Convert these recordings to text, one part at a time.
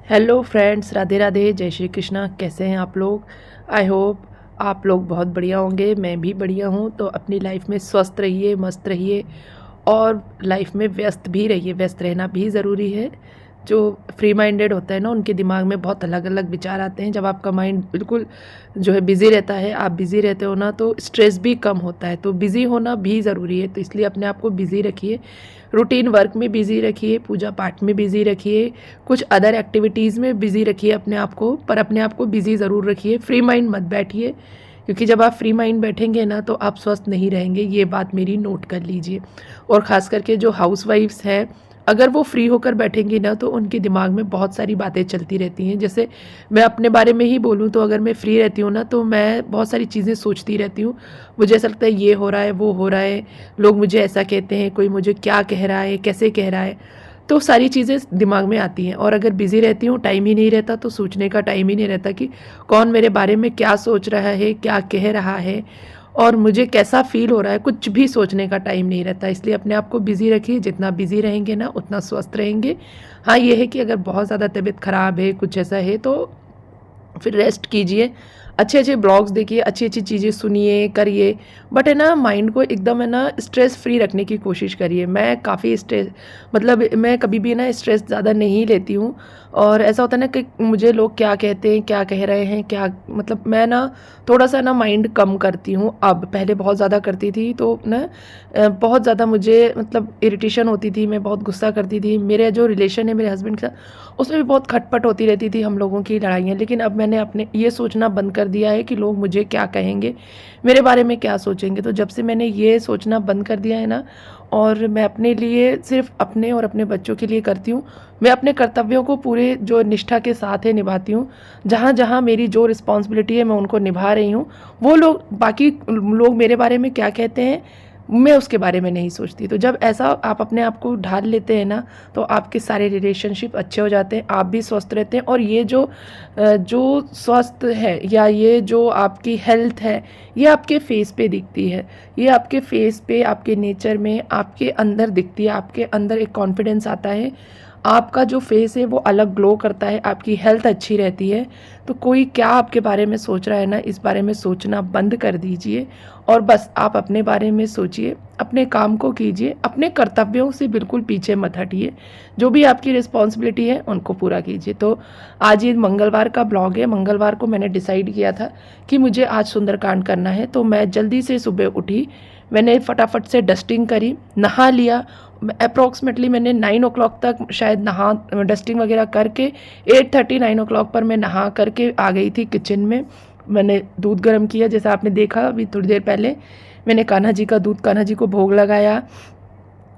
Hello friends, Radhe Radhe, जय श्री कृष्णा। कैसे हैं आप लोग? आई होप आप लोग बहुत बढ़िया होंगे। मैं भी बढ़िया हूँ। तो अपनी लाइफ में स्वस्थ रहिए, मस्त रहिए और लाइफ में व्यस्त भी रहिए। व्यस्त रहना भी ज़रूरी है। जो फ्री माइंडेड होता है ना, उनके दिमाग में बहुत अलग अलग विचार आते हैं। जब आपका माइंड बिल्कुल जो है बिज़ी रहता है, आप बिज़ी रहते हो ना, तो स्ट्रेस भी कम होता है। तो बिज़ी होना भी ज़रूरी है। तो इसलिए अपने आप को बिज़ी रखिए, रूटीन वर्क में बिज़ी रखिए, पूजा पाठ में बिज़ी रखिए, कुछ अदर एक्टिविटीज़ में बिज़ी रखिए अपने आप को, पर अपने आप को बिज़ी ज़रूर रखिए। फ्री माइंड मत बैठिए, क्योंकि जब आप फ्री माइंड बैठेंगे ना, तो आप स्वस्थ नहीं रहेंगे। ये बात मेरी नोट कर लीजिए। और ख़ास करके जो हाउसवाइफ्स हैं, अगर वो फ्री होकर बैठेंगी ना, तो उनके दिमाग में बहुत सारी बातें चलती रहती हैं। जैसे मैं अपने बारे में ही बोलूँ, तो अगर मैं फ्री रहती हूँ ना, तो मैं बहुत सारी चीज़ें सोचती रहती हूँ। मुझे ऐसा लगता है ये हो रहा है, वो हो रहा है, लोग मुझे ऐसा कहते हैं, कोई मुझे क्या कह रहा है, कैसे कह रहा है। तो सारी चीज़ें दिमाग में आती हैं। और अगर बिज़ी रहती हूँ, टाइम ही नहीं रहता, तो सोचने का टाइम ही नहीं रहता कि कौन मेरे बारे में क्या सोच रहा है, क्या कह रहा है और मुझे कैसा फ़ील हो रहा है। कुछ भी सोचने का टाइम नहीं रहता। इसलिए अपने आप को बिज़ी रखिए। जितना बिज़ी रहेंगे ना, उतना स्वस्थ रहेंगे। हाँ, ये है कि अगर बहुत ज़्यादा तबीयत ख़राब है, कुछ ऐसा है, तो फिर रेस्ट कीजिए। अच्छे अच्छे ब्लॉग्स देखिए, अच्छी अच्छी चीज़ें सुनिए, करिए। बट है ना, माइंड को एकदम है ना स्ट्रेस फ्री रखने की कोशिश करिए। मैं काफ़ी स्ट्रेस, मतलब मैं कभी भी ना स्ट्रेस ज़्यादा नहीं लेती हूँ। और ऐसा होता है ना कि मुझे लोग क्या कहते हैं, क्या कह रहे हैं, क्या, मतलब मैं ना थोड़ा सा ना माइंड कम करती हूँ। अब पहले बहुत ज़्यादा करती थी, तो ना बहुत ज़्यादा मुझे मतलब इरिटेशन होती थी, मैं बहुत गुस्सा करती थी। मेरे जो रिलेशन है मेरे हस्बैंड के साथ, उसमें भी बहुत खटपट होती रहती थी, हम लोगों की लड़ाइयाँ। लेकिन अब मैंने अपने ये सोचना बंद कर दिया है कि लोग मुझे क्या कहेंगे, मेरे बारे में क्या सोचेंगे। तो जब से मैंने ये सोचना बंद कर दिया है ना, और मैं अपने लिए सिर्फ अपने और अपने बच्चों के लिए करती हूँ। मैं अपने कर्तव्यों को पूरे जो निष्ठा के साथ है निभाती हूँ। जहाँ जहाँ मेरी जो रिस्पॉन्सिबिलिटी है, मैं उनको निभा रही हूँ। वो लोग, बाकी लोग मेरे बारे में क्या कहते हैं, मैं उसके बारे में नहीं सोचती। तो जब ऐसा आप अपने आप को ढाल लेते हैं ना, तो आपके सारे रिलेशनशिप अच्छे हो जाते हैं, आप भी स्वस्थ रहते हैं। और ये जो स्वस्थ है, या ये जो आपकी हेल्थ है, ये आपके फेस पे दिखती है। ये आपके फेस पे, आपके नेचर में, आपके अंदर दिखती है। आपके अंदर एक कॉन्फिडेंस आता है, आपका जो फेस है वो अलग ग्लो करता है, आपकी हेल्थ अच्छी रहती है। तो कोई क्या आपके बारे में सोच रहा है ना, इस बारे में सोचना बंद कर दीजिए। और बस आप अपने बारे में सोचिए, अपने काम को कीजिए, अपने कर्तव्यों से बिल्कुल पीछे मत हटिए। जो भी आपकी रिस्पॉन्सिबिलिटी है, उनको पूरा कीजिए। तो आज ये मंगलवार का ब्लॉग है। मंगलवार को मैंने डिसाइड किया था कि मुझे आज सुंदरकांड करना है। तो मैं जल्दी से सुबह उठी, मैंने फटाफट से डस्टिंग करी, नहा लिया। अप्रॉक्सीमेटली मैंने 9 o'clock तक शायद नहा डस्टिंग वगैरह करके 8:30 9 o'clock पर मैं नहा करके आ गई थी किचन में। मैंने दूध गर्म किया, जैसा आपने देखा अभी थोड़ी देर पहले। मैंने कान्हा जी का दूध, कान्हा जी को भोग लगाया,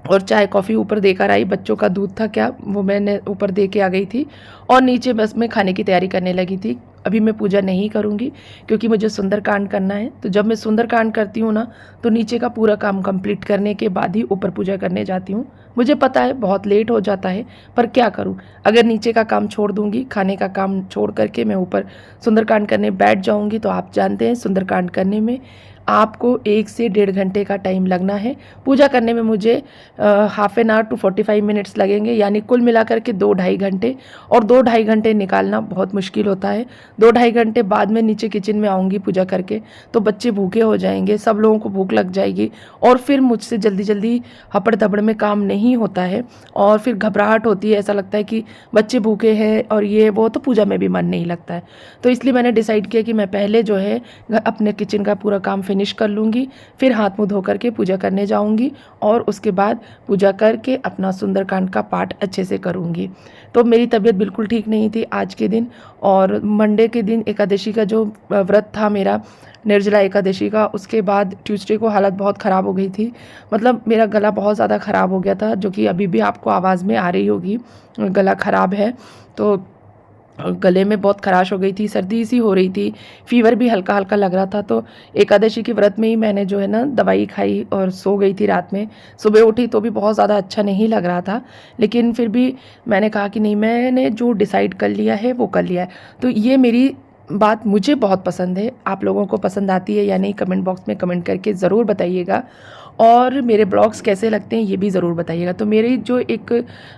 और चाय कॉफ़ी ऊपर देकर आई। बच्चों का दूध था क्या, वो मैंने ऊपर दे के आ गई थी। और नीचे बस मैं खाने की तैयारी करने लगी थी। अभी मैं पूजा नहीं करूँगी, क्योंकि मुझे सुंदरकांड करना है। तो जब मैं सुंदरकांड करती हूँ ना, तो नीचे का पूरा काम कंप्लीट करने के बाद ही ऊपर पूजा करने जाती हूँ। मुझे पता है बहुत लेट हो जाता है, पर क्या करूँ। अगर नीचे का काम छोड़ दूँगी, खाने का काम छोड़ करके मैं ऊपर सुंदरकांड करने बैठ जाऊँगी, तो आप जानते हैं सुंदरकांड करने में आपको 1 से 1.5 घंटे का टाइम लगना है। पूजा करने में मुझे half an hour to 45 minutes लगेंगे, यानी कुल मिलाकर के 2-2.5 घंटे। और 2-2.5 घंटे निकालना बहुत मुश्किल होता है। 2-2.5 घंटे बाद में नीचे किचन में आऊँगी पूजा करके, तो बच्चे भूखे हो जाएंगे, सब लोगों को भूख लग जाएगी, और फिर मुझसे जल्दी जल्दी हपड़ दबड़ में काम नहीं होता है। और फिर घबराहट होती है, ऐसा लगता है कि बच्चे भूखे हैं और ये वो, तो पूजा में भी मन नहीं लगता है। तो इसलिए मैंने डिसाइड किया कि मैं पहले जो है अपने किचन का पूरा काम फिनिश कर लूँगी, फिर हाथ मुँह धो करके पूजा करने जाऊँगी, और उसके बाद पूजा करके अपना सुंदरकांड का पाठ अच्छे से करूँगी। तो मेरी तबीयत बिल्कुल ठीक नहीं थी आज के दिन। और मंडे के दिन एकादशी का जो व्रत था मेरा, निर्जला एकादशी का, उसके बाद ट्यूसडे को हालत बहुत ख़राब हो गई थी। मतलब मेरा गला बहुत ज़्यादा ख़राब हो गया था, जो कि अभी भी आपको आवाज़ में आ रही होगी, गला ख़राब है। तो गले में बहुत खराश हो गई थी, सर्दी सी हो रही थी, फ़ीवर भी हल्का हल्का लग रहा था। तो एकादशी के व्रत में ही मैंने जो है ना दवाई खाई और सो गई थी रात में। सुबह उठी तो भी बहुत ज़्यादा अच्छा नहीं लग रहा था, लेकिन फिर भी मैंने कहा कि नहीं, मैंने जो डिसाइड कर लिया है वो कर लिया है। तो ये मेरी बात मुझे बहुत पसंद है। आप लोगों को पसंद आती है या नहीं, कमेंट बॉक्स में कमेंट करके ज़रूर बताइएगा। और मेरे ब्लॉग्स कैसे लगते हैं ये भी ज़रूर बताइएगा। तो मेरी जो एक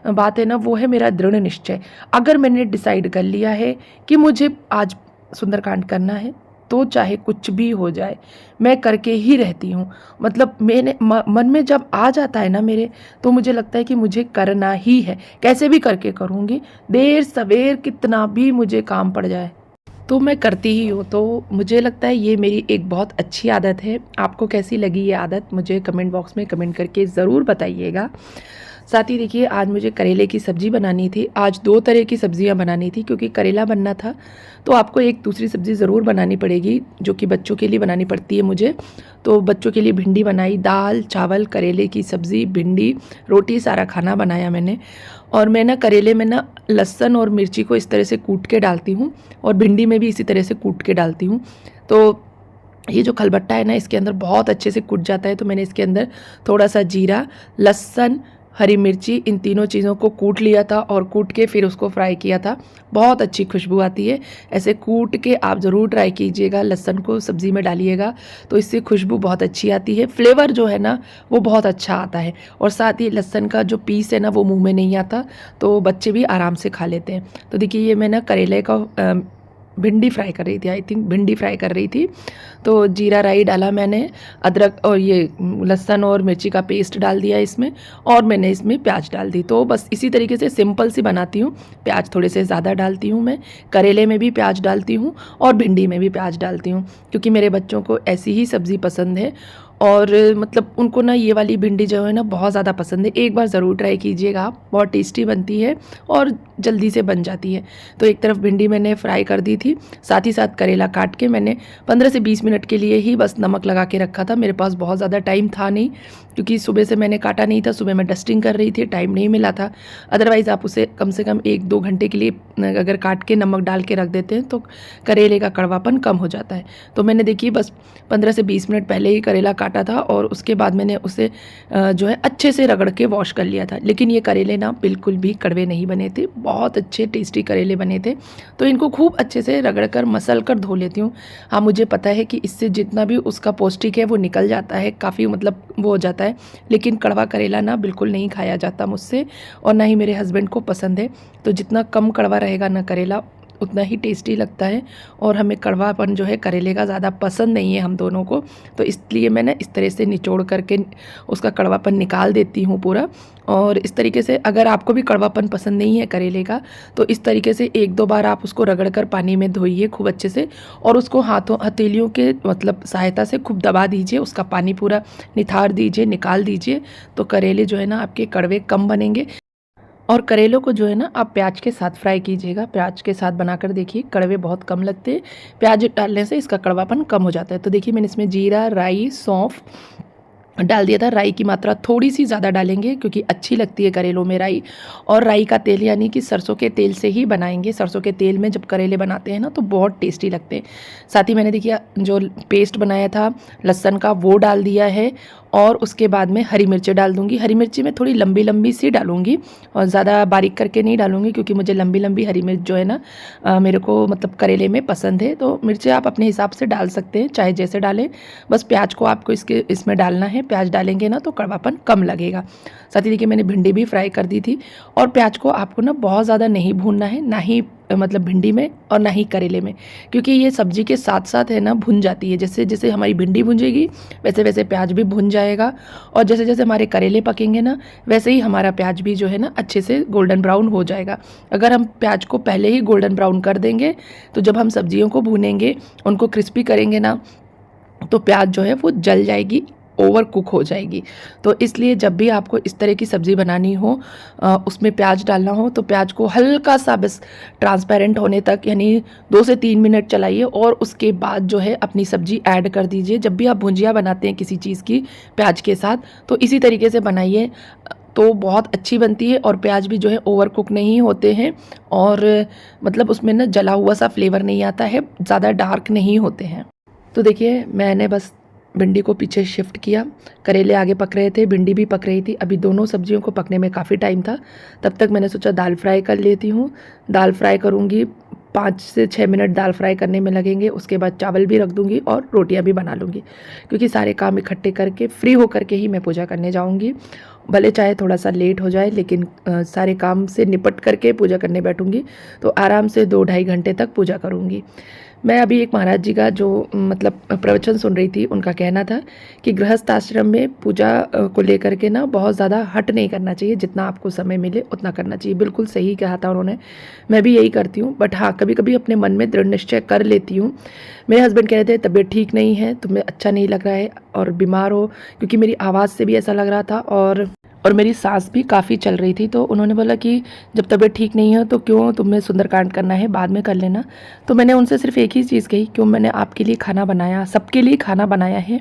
बात है ना, वो है मेरा दृढ़ निश्चय। अगर मैंने डिसाइड कर लिया है कि मुझे आज सुंदरकांड करना है, तो चाहे कुछ भी हो जाए मैं करके ही रहती हूँ। मतलब मैंने मन में जब आ जाता है ना मेरे, तो मुझे लगता है कि मुझे करना ही है, कैसे भी करके करूँगी, देर सवेर कितना भी मुझे काम पड़ जाए तो मैं करती ही हूँ। तो मुझे लगता है ये मेरी एक बहुत अच्छी आदत है। आपको कैसी लगी ये आदत, मुझे कमेंट बॉक्स में कमेंट करके ज़रूर बताइएगा। साथ ही देखिए, आज मुझे करेले की सब्ज़ी बनानी थी। आज 2 तरह की सब्ज़ियाँ बनानी थी, क्योंकि करेला बनना था तो आपको एक दूसरी सब्ज़ी ज़रूर बनानी पड़ेगी, जो कि बच्चों के लिए बनानी पड़ती है मुझे। तो बच्चों के लिए भिंडी बनाई, दाल चावल करेले की सब्ज़ी भिंडी रोटी, सारा खाना बनाया मैंने। और मैं ना करेले में ना लहसुन और मिर्ची को इस तरह से कूट के डालती हूँ, और भिंडी में भी इसी तरह से कूट के डालती हूँ। तो ये जो खलबट्टा है ना, इसके अंदर बहुत अच्छे से कुट जाता है। तो मैंने इसके अंदर थोड़ा सा जीरा, लहसुन, हरी मिर्ची, इन तीनों चीज़ों को कूट लिया था और कूट के फिर उसको फ्राई किया था। बहुत अच्छी खुशबू आती है। ऐसे कूट के आप ज़रूर ट्राई कीजिएगा, लहसुन को सब्ज़ी में डालिएगा तो इससे खुशबू बहुत अच्छी आती है। फ्लेवर जो है ना वो बहुत अच्छा आता है, और साथ ही लहसुन का जो पीस है ना वो मुँह में नहीं आता, तो बच्चे भी आराम से खा लेते हैं। तो देखिए, ये मैं ना करेले का भिंडी फ्राई कर रही थी, आई थिंक भिंडी फ्राई कर रही थी। तो जीरा राई डाला मैंने, अदरक और ये लहसुन और मिर्ची का पेस्ट डाल दिया इसमें, और मैंने इसमें प्याज डाल दी। तो बस इसी तरीके से सिंपल सी बनाती हूँ। प्याज थोड़े से ज़्यादा डालती हूँ मैं, करेले में भी प्याज डालती हूँ और भिंडी में भी प्याज डालती हूँ, क्योंकि मेरे बच्चों को ऐसी ही सब्ज़ी पसंद है। और मतलब उनको ना ये वाली भिंडी जो है ना बहुत ज़्यादा पसंद है। एक बार ज़रूर ट्राई कीजिएगा आप, बहुत टेस्टी बनती है और जल्दी से बन जाती है। तो एक तरफ भिंडी मैंने फ्राई कर दी थी, साथ ही साथ करेला काट के मैंने 15 से 20 मिनट के लिए ही बस नमक लगा के रखा था। मेरे पास बहुत ज़्यादा टाइम था नहीं, क्योंकि सुबह से मैंने काटा नहीं था, सुबह मैं डस्टिंग कर रही थी, टाइम नहीं मिला था। अदरवाइज़ आप उसे कम से कम 1-2 घंटे के लिए अगर काट के नमक डाल के रख देते हैं तो करेले का कड़वापन कम हो जाता है। तो मैंने देखिए बस 15 से 20 मिनट पहले ही करेला काटा था, और उसके बाद मैंने उसे जो है अच्छे से रगड़ के वॉश कर लिया था। लेकिन ये करेले ना बिल्कुल भी कड़वे नहीं बने थे, बहुत अच्छे टेस्टी करेले बने थे। तो इनको खूब अच्छे से रगड़ कर मसल कर धो लेती हूँ। हाँ, मुझे पता है कि इससे जितना भी उसका पौष्टिक है वो निकल जाता है, काफ़ी मतलब वो हो जाता है। लेकिन कड़वा करेला ना बिल्कुल नहीं खाया जाता मुझसे, और ना ही मेरे हस्बैंड को पसंद है। तो जितना कम कड़वा रहेगा ना करेला, उतना ही टेस्टी लगता है। और हमें कड़वापन जो है करेले का ज़्यादा पसंद नहीं है हम दोनों को, तो इसलिए मैं ना इस तरह से निचोड़ करके उसका कड़वापन निकाल देती हूँ पूरा। और इस तरीके से अगर आपको भी कड़वापन पसंद नहीं है करेले का, तो इस तरीके से 1-2 बार आप उसको रगड़ कर पानी में धोइए खूब अच्छे से, और उसको हथेलियों के मतलब सहायता से खूब दबा दीजिए, उसका पानी पूरा निथार दीजिए, निकाल दीजिए। तो करेले जो है ना आपके कड़वे कम बनेंगे। और करेलों को जो है ना आप प्याज के साथ फ्राई कीजिएगा, प्याज के साथ बनाकर देखिए, कड़वे बहुत कम लगते हैं। प्याज डालने से इसका कड़वापन कम हो जाता है। तो देखिए, मैंने इसमें जीरा, राई, सौंफ डाल दिया था। राई की मात्रा थोड़ी सी ज़्यादा डालेंगे, क्योंकि अच्छी लगती है करेलों में राई। और राई का तेल यानी कि सरसों के तेल से ही बनाएंगे। सरसों के तेल में जब करेले बनाते हैं ना तो बहुत टेस्टी लगते हैं। साथ ही मैंने देखिए जो पेस्ट बनाया था लहसुन का, वो डाल दिया है। और उसके बाद में हरी मिर्ची डाल दूँगी। हरी मिर्ची मैं थोड़ी लंबी लंबी सी डालूँगी, और ज़्यादा बारीक करके नहीं डालूँगी, क्योंकि मुझे लंबी लंबी हरी मिर्च जो है ना मेरे को मतलब करेले में पसंद है। तो मिर्ची आप अपने हिसाब से डाल सकते हैं, चाहे जैसे डालें। बस प्याज को आपको इसमें डालना है। प्याज डालेंगे ना तो कड़वापन कम लगेगा। साथ ही देखिए, मैंने भिंडी भी फ्राई कर दी थी। और प्याज को आपको ना बहुत ज़्यादा नहीं भूनना है, ना ही मतलब भिंडी में और ना ही करेले में, क्योंकि ये सब्जी के साथ साथ है ना भुन जाती है। जैसे जैसे हमारी भिंडी भुंजेगी वैसे वैसे प्याज भी भुन जाएगा, और जैसे जैसे हमारे करेले पकेंगे ना वैसे ही हमारा प्याज भी जो है ना अच्छे से गोल्डन ब्राउन हो जाएगा। अगर हम प्याज को पहले ही गोल्डन ब्राउन कर देंगे तो जब हम सब्जियों को भूनेंगे, उनको क्रिस्पी करेंगे ना, तो प्याज जो है वो जल जाएगी, ओवर कुक हो जाएगी। तो इसलिए जब भी आपको इस तरह की सब्ज़ी बनानी हो, उसमें प्याज डालना हो, तो प्याज को हल्का सा बस ट्रांसपेरेंट होने तक यानी 2 से 3 मिनट चलाइए, और उसके बाद जो है अपनी सब्ज़ी ऐड कर दीजिए। जब भी आप भुंजिया बनाते हैं किसी चीज़ की प्याज के साथ, तो इसी तरीके से बनाइए, तो बहुत अच्छी बनती है। और प्याज भी जो है ओवर कुक नहीं होते हैं, और मतलब उसमें ना जला हुआ सा फ्लेवर नहीं आता है, ज़्यादा डार्क नहीं होते हैं। तो देखिए, मैंने बस भिंडी को पीछे शिफ्ट किया, करेले आगे पक रहे थे, भिंडी भी पक रही थी। अभी दोनों सब्जियों को पकने में काफ़ी टाइम था। तब तक मैंने सोचा दाल फ्राई कर लेती हूँ। दाल फ्राई करूँगी 5 से 6 मिनट दाल फ्राई करने में लगेंगे। उसके बाद चावल भी रख दूँगी और रोटियां भी बना लूँगी, क्योंकि सारे काम इकट्ठे करके फ्री होकर के ही मैं पूजा करने जाऊँगी। भले चाहे थोड़ा सा लेट हो जाए, लेकिन सारे काम से निपट करके पूजा करने बैठूँगी तो आराम से 2-2.5 घंटे तक पूजा करूँगी। मैं अभी एक महाराज जी का जो मतलब प्रवचन सुन रही थी, उनका कहना था कि गृहस्थ आश्रम में पूजा को लेकर के ना बहुत ज़्यादा हट नहीं करना चाहिए, जितना आपको समय मिले उतना करना चाहिए। बिल्कुल सही कहा था उन्होंने, मैं भी यही करती हूँ। बट हाँ, कभी कभी अपने मन में दृढ़ निश्चय कर लेती हूँ। मेरे हस्बैंड कह रहे थे तबीयत ठीक नहीं है, तुम्हें अच्छा नहीं लग रहा है और बीमार हो, क्योंकि मेरी आवाज़ से भी ऐसा लग रहा था और मेरी सांस भी काफ़ी चल रही थी। तो उन्होंने बोला कि जब तबीयत ठीक नहीं है तो क्यों तुम्हें सुंदरकांड करना है, बाद में कर लेना। तो मैंने उनसे सिर्फ एक ही चीज़ कही, क्यों मैंने आपके लिए खाना बनाया, सबके लिए खाना बनाया है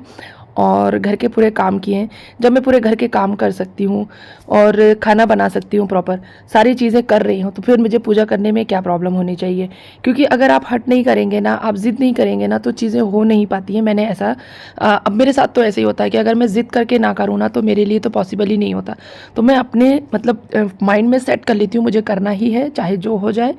और घर के पूरे काम किए हैं। जब मैं पूरे घर के काम कर सकती हूँ और खाना बना सकती हूँ, प्रॉपर सारी चीज़ें कर रही हूँ, तो फिर मुझे पूजा करने में क्या प्रॉब्लम होनी चाहिए। क्योंकि अगर आप हट नहीं करेंगे ना, आप ज़िद नहीं करेंगे ना, तो चीज़ें हो नहीं पाती हैं। मैंने ऐसा अब मेरे साथ तो ऐसे ही होता है कि अगर मैं ज़िद करके ना करूँ ना, तो मेरे लिए तो पॉसिबल ही नहीं होता। तो मैं अपने मतलब माइंड में सेट कर लेती हूँ, मुझे करना ही है, चाहे जो हो जाए,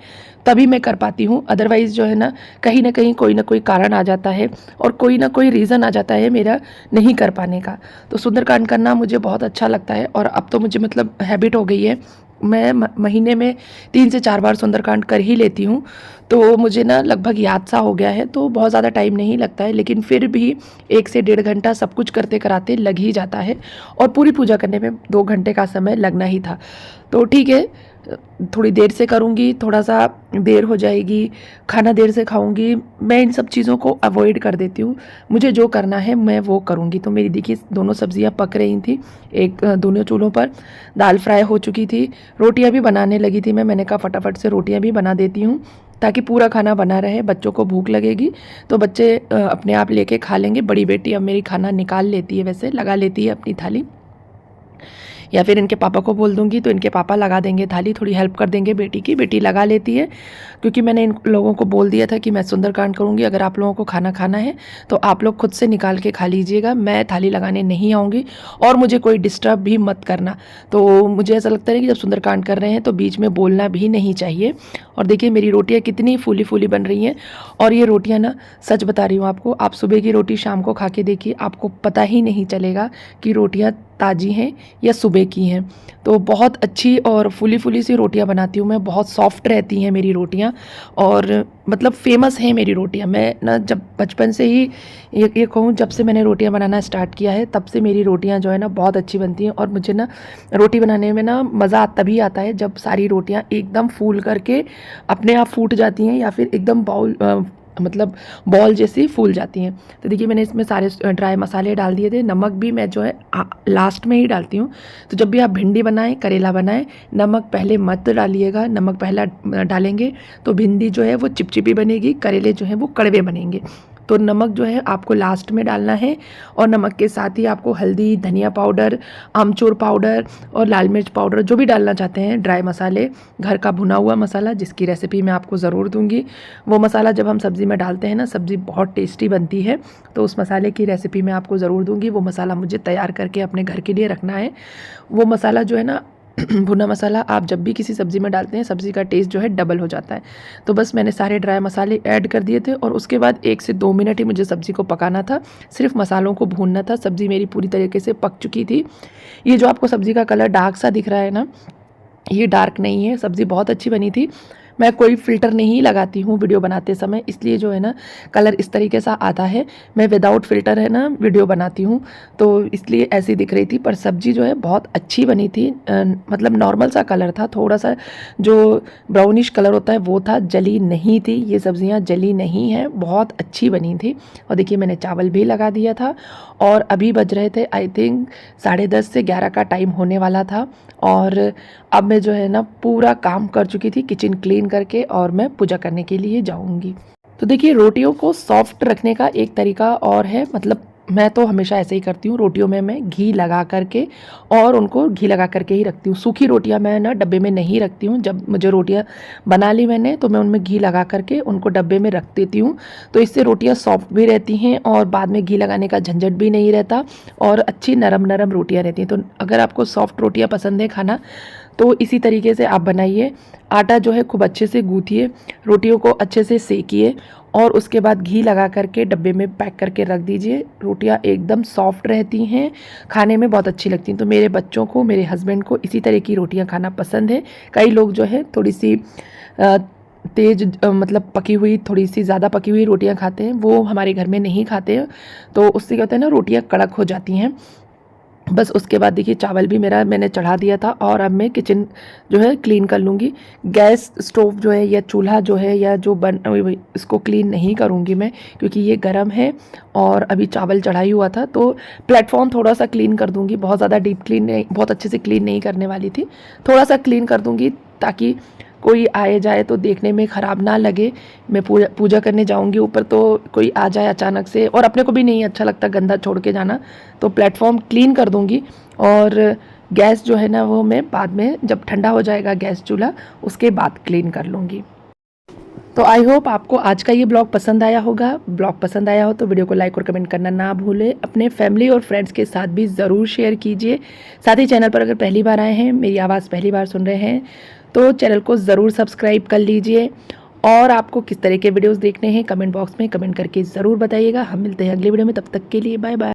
तभी मैं कर पाती हूँ। अदरवाइज़ जो है ना कहीं कोई ना कोई कारण आ जाता है और कोई ना कोई रीज़न आ जाता है मेरा नहीं कर पाने का। तो सुंदरकांड करना मुझे बहुत अच्छा लगता है और अब तो मुझे मतलब हैबिट हो गई है। मैं महीने में 3 से 4 बार सुंदरकांड कर ही लेती हूँ, तो मुझे ना लगभग याद सा हो गया है, तो बहुत ज़्यादा टाइम नहीं लगता है। लेकिन फिर भी 1 से 1.5 घंटा सब कुछ करते कराते लग ही जाता है और पूरी पूजा करने में 2 घंटे का समय लगना ही था। तो ठीक है, थोड़ी देर से करूँगी, थोड़ा सा देर हो जाएगी, खाना देर से खाऊँगी, मैं इन सब चीज़ों को अवॉइड कर देती हूँ। मुझे जो करना है मैं वो करूँगी। तो मेरी देखिए दोनों सब्जियां पक रही थी, एक दोनों चूल्हों पर दाल फ्राई हो चुकी थी, रोटियां भी बनाने लगी थी। मैंने कहा फटाफट से रोटियां भी बना देती हूँ ताकि पूरा खाना बना रहे। बच्चों को भूख लगेगी तो बच्चे अपने आप लेके खा लेंगे। बड़ी बेटी अब मेरी खाना निकाल लेती है, वैसे लगा लेती है अपनी थाली, या फिर इनके पापा को बोल दूंगी तो इनके पापा लगा देंगे थाली, थोड़ी हेल्प कर देंगे बेटी की। बेटी लगा लेती है, क्योंकि मैंने इन लोगों को बोल दिया था कि मैं सुंदरकांड करूंगी, अगर आप लोगों को खाना खाना है तो आप लोग खुद से निकाल के खा लीजिएगा, मैं थाली लगाने नहीं आऊँगी और मुझे कोई डिस्टर्ब भी मत करना। तो मुझे ऐसा लगता है कि जब सुंदरकांड कर रहे हैं तो बीच में बोलना भी नहीं चाहिए। और देखिए मेरी रोटियाँ कितनी फूली फूली बन रही हैं। और ये रोटियाँ ना, सच बता रही हूँ आपको, आप सुबह की रोटी शाम को खा के देखिए, आपको पता ही नहीं चलेगा कि रोटियाँ ताज़ी हैं या सुबह की हैं। तो बहुत अच्छी और फूली फूली सी रोटियां बनाती हूँ मैं, बहुत सॉफ्ट रहती हैं मेरी रोटियां और मतलब फेमस हैं मेरी रोटियां। मैं ना जब बचपन से ही ये कहूँ, जब से मैंने रोटियां बनाना स्टार्ट किया है तब से मेरी रोटियां जो है ना बहुत अच्छी बनती हैं। और मुझे ना रोटी बनाने में ना मज़ा तभी आता है जब सारी रोटियां एकदम फूल करके अपने आप फूट जाती हैं या फिर एकदम मतलब बॉल जैसी फूल जाती हैं। तो देखिए मैंने इसमें सारे ड्राई मसाले डाल दिए थे। नमक भी मैं जो है लास्ट में ही डालती हूँ। तो जब भी आप भिंडी बनाएं, करेला बनाएं, नमक पहले मत डालिएगा। नमक पहला डालेंगे तो भिंडी जो है वो चिपचिपी बनेगी, करेले जो है वो कड़वे बनेंगे। तो नमक जो है आपको लास्ट में डालना है और नमक के साथ ही आपको हल्दी, धनिया पाउडर, आमचूर पाउडर और लाल मिर्च पाउडर जो भी डालना चाहते हैं, ड्राई मसाले, घर का भुना हुआ मसाला जिसकी रेसिपी मैं आपको ज़रूर दूंगी। वो मसाला जब हम सब्ज़ी में डालते हैं ना, सब्ज़ी बहुत टेस्टी बनती है। तो उस मसाले की रेसिपी मैं आपको ज़रूर दूंगी। वो मसाला मुझे तैयार करके अपने घर के लिए रखना है। वो मसाला जो है ना भुना मसाला, आप जब भी किसी सब्ज़ी में डालते हैं सब्ज़ी का टेस्ट जो है डबल हो जाता है। तो बस मैंने सारे ड्राई मसाले ऐड कर दिए थे और उसके बाद 1 से 2 मिनट ही मुझे सब्ज़ी को पकाना था, सिर्फ मसालों को भूनना था। सब्ज़ी मेरी पूरी तरीके से पक चुकी थी। ये जो आपको सब्ज़ी का कलर डार्क सा दिख रहा है ना, ये डार्क नहीं है, सब्ज़ी बहुत अच्छी बनी थी। मैं कोई फ़िल्टर नहीं लगाती हूँ वीडियो बनाते समय, इसलिए जो है ना कलर इस तरीके से आता है। मैं विदाउट फ़िल्टर है ना वीडियो बनाती हूँ, तो इसलिए ऐसी दिख रही थी। पर सब्ज़ी जो है बहुत अच्छी बनी थी। मतलब नॉर्मल सा कलर था, थोड़ा सा जो ब्राउनिश कलर होता है वो था, जली नहीं थी। ये सब्ज़ियाँ जली नहीं हैं, बहुत अच्छी बनी थी। और देखिए मैंने चावल भी लगा दिया था और अभी बज रहे थे आई थिंक 10:30 से 11 का टाइम होने वाला था। और अब मैं जो है ना पूरा काम कर चुकी थी किचन क्लीन करके और मैं पूजा करने के लिए जाऊंगी। तो देखिए रोटियों को सॉफ्ट रखने का एक तरीका और है, मतलब मैं तो हमेशा ऐसे ही करती हूँ, रोटियों में मैं घी लगा करके और उनको घी लगा करके ही रखती हूँ। सूखी रोटियाँ मैं ना डब्बे में नहीं रखती हूँ। जब मुझे रोटियाँ बना ली मैंने तो मैं उनमें घी लगा करके उनको डब्बे में रख देती हूँ। तो इससे रोटियाँ सॉफ्ट भी रहती हैं और बाद में घी लगाने का झंझट भी नहीं रहता और अच्छी नरम नरम रोटियाँ रहती हैं। तो अगर आपको सॉफ्ट रोटियाँ पसंद है खाना तो इसी तरीके से आप बनाइए। आटा जो है खूब अच्छे से गूँथिए, रोटियों को अच्छे से सेकिए और उसके बाद घी लगा करके डब्बे में पैक करके रख दीजिए। रोटियां एकदम सॉफ्ट रहती हैं, खाने में बहुत अच्छी लगती हैं। तो मेरे बच्चों को, मेरे हस्बैंड को इसी तरह की रोटियां खाना पसंद है। कई लोग जो है थोड़ी सी तेज मतलब पकी हुई, थोड़ी सी ज़्यादा पकी हुई रोटियां खाते हैं, वो हमारे घर में नहीं खाते हैं। तो उससे क्या होता है ना, रोटियां कड़क हो जाती हैं। बस उसके बाद देखिए चावल भी मेरा मैंने चढ़ा दिया था और अब मैं किचन जो है क्लीन कर लूँगी। गैस स्टोव जो है या चूल्हा जो है या जो इसको क्लीन नहीं करूँगी मैं, क्योंकि ये गर्म है और अभी चावल चढ़ा ही हुआ था। तो प्लेटफॉर्म थोड़ा सा क्लीन कर दूँगी, बहुत ज़्यादा डीप क्लीन नहीं, बहुत अच्छे से क्लीन नहीं करने वाली थी, थोड़ा सा क्लीन कर दूँगी ताकि कोई आए जाए तो देखने में ख़राब ना लगे। मैं पूजा करने जाऊंगी ऊपर तो कोई आ जाए अचानक से, और अपने को भी नहीं अच्छा लगता गंदा छोड़ के जाना। तो प्लेटफॉर्म क्लीन कर दूंगी और गैस जो है ना वो मैं बाद में जब ठंडा हो जाएगा गैस चूल्हा उसके बाद क्लीन कर लूँगी। तो आई होप आपको आज का ये ब्लॉग पसंद आया होगा। ब्लॉग पसंद आया हो तो वीडियो को लाइक और कमेंट करना ना भूलें। अपने फैमिली और फ्रेंड्स के साथ भी ज़रूर शेयर कीजिए। साथ ही चैनल पर अगर पहली बार आए हैं, मेरी आवाज़ पहली बार सुन रहे हैं, तो चैनल को ज़रूर सब्सक्राइब कर लीजिए। और आपको किस तरह के वीडियोस देखने हैं कमेंट बॉक्स में कमेंट करके ज़रूर बताइएगा। हम मिलते हैं अगले वीडियो में, तब तक के लिए बाय बाय।